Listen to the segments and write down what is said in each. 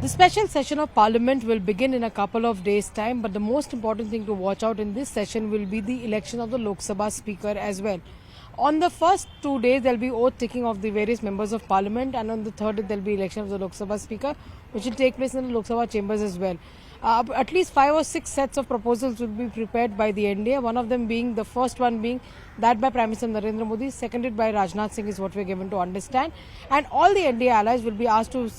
The special session of Parliament will begin in a couple of days' time, but the most important thing to watch out in this session will be the election of the Lok Sabha Speaker as well. On the first 2 days, there will be oath taking of the various members of Parliament, and on the third day, there will be election of the Lok Sabha Speaker, which will take place in the Lok Sabha chambers as well. At least 5 or 6 sets of proposals will be prepared by the NDA, one of them being, the first one being that by Prime Minister Narendra Modi, seconded by Rajnath Singh is what we are given to understand. And all the NDA allies will be asked to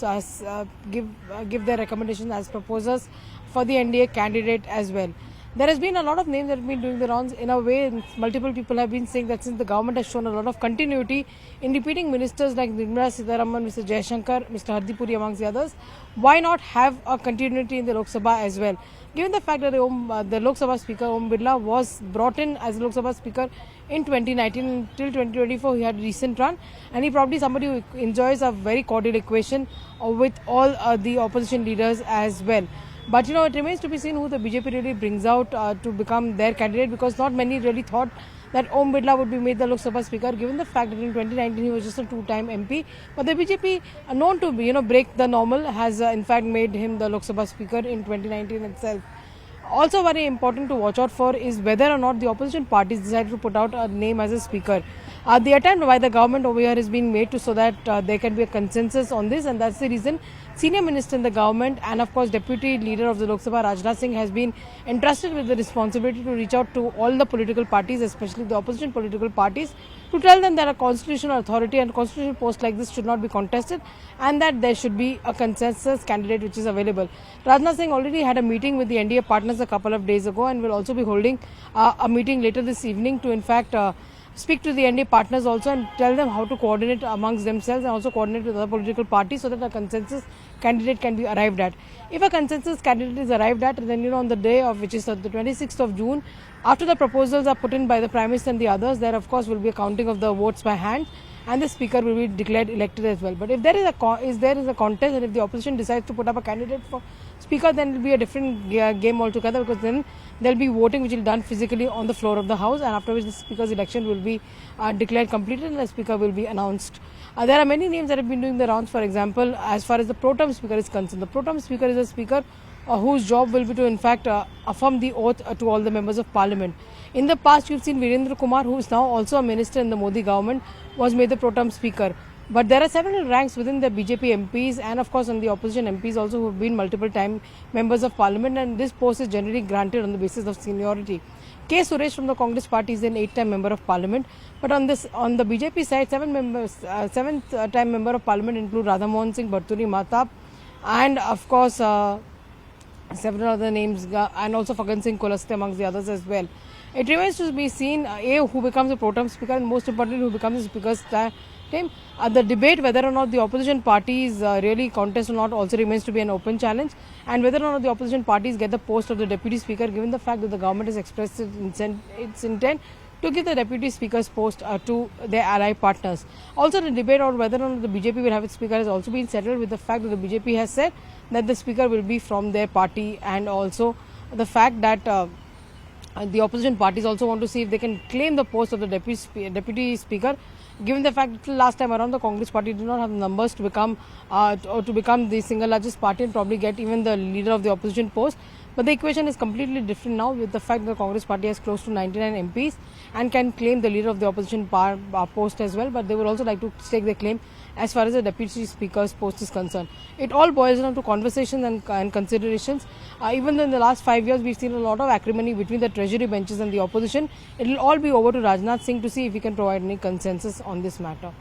give their recommendations as proposers for the NDA candidate as well. There has been a lot of names that have been doing the rounds. In a way, multiple people have been saying that since the government has shown a lot of continuity in repeating ministers like Nirmala Sitharaman, Mr. Jaishankar, Mr. Hardipuri amongst the others, why not have a continuity in the Lok Sabha as well? Given the fact that the Lok Sabha Speaker Om Birla was brought in as Lok Sabha Speaker in 2019 till 2024, he had a recent run, and he probably somebody who enjoys a very cordial equation with all the opposition leaders as well. But it remains to be seen who the BJP really brings out to become their candidate, because not many really thought that Om Birla would be made the Lok Sabha Speaker, given the fact that in 2019 he was just a 2-time MP. But the BJP, known to break the normal, has in fact made him the Lok Sabha Speaker in 2019 itself. Also very important to watch out for is whether or not the opposition parties decide to put out a name as a speaker. The attempt by the government over here is being made so that there can be a consensus on this, and that's the reason senior minister in the government and of course deputy leader of the Lok Sabha Rajnath Singh has been entrusted with the responsibility to reach out to all the political parties, especially the opposition political parties, to tell them that a constitutional authority and constitutional post like this should not be contested, and that there should be a consensus candidate which is available. Rajnath Singh already had a meeting with the NDA partners a couple of days ago and will also be holding a meeting later this evening to in fact speak to the NDA partners also and tell them how to coordinate amongst themselves and also coordinate with other political parties so that a consensus candidate can be arrived at. If a consensus candidate is arrived at, then on the day of which is the 26th of June, after the proposals are put in by the Prime Minister and the others, there of course will be a counting of the votes by hand, and the speaker will be declared elected as well. But if there is a contest, and if the opposition decides to put up a candidate for speaker, then it will be a different game altogether, because then there will be voting which will be done physically on the floor of the house, and after which the speaker's election will be declared completed and the speaker will be announced. There are many names that have been doing the rounds. For example, as far as the pro tem speaker is concerned, the pro tem speaker is a speaker whose job will be to in fact affirm the oath to all the members of parliament. In the past, you've seen Virendra Kumar, who is now also a minister in the Modi government, was made the pro tem speaker. But there are several ranks within the BJP MPs and of course on the opposition MPs also who have been multiple time members of parliament, and this post is generally granted on the basis of seniority. K. Suresh from the Congress party is an 8-time member of parliament, but on the BJP side, 7th-time member of parliament include Radha Mohan Singh, Bharturi Mahtab, and of course several other names, and also Fagan Singh Kolaste amongst the others as well. It remains to be seen who becomes a pro tem speaker, and most importantly who becomes the speaker's team. The debate whether or not the opposition parties really contest or not also remains to be an open challenge, and whether or not the opposition parties get the post of the deputy speaker, given the fact that the government has expressed its intent to give the deputy speaker's post to their ally partners. Also, the debate on whether or not the BJP will have its speaker has also been settled, with the fact that the BJP has said that the speaker will be from their party, and also the fact that the opposition parties also want to see if they can claim the post of the deputy speaker, given the fact that last time around the Congress party did not have numbers to become the single largest party and probably get even the leader of the opposition post. But the equation is completely different now, with the fact that the Congress party has close to 99 MPs and can claim the leader of the opposition post as well. But they would also like to stake their claim as far as the deputy speaker's post is concerned. It all boils down to conversations and considerations. Even though in the last 5 years we've seen a lot of acrimony between the treasury benches and the opposition, it will all be over to Rajnath Singh to see if he can provide any consensus on this matter.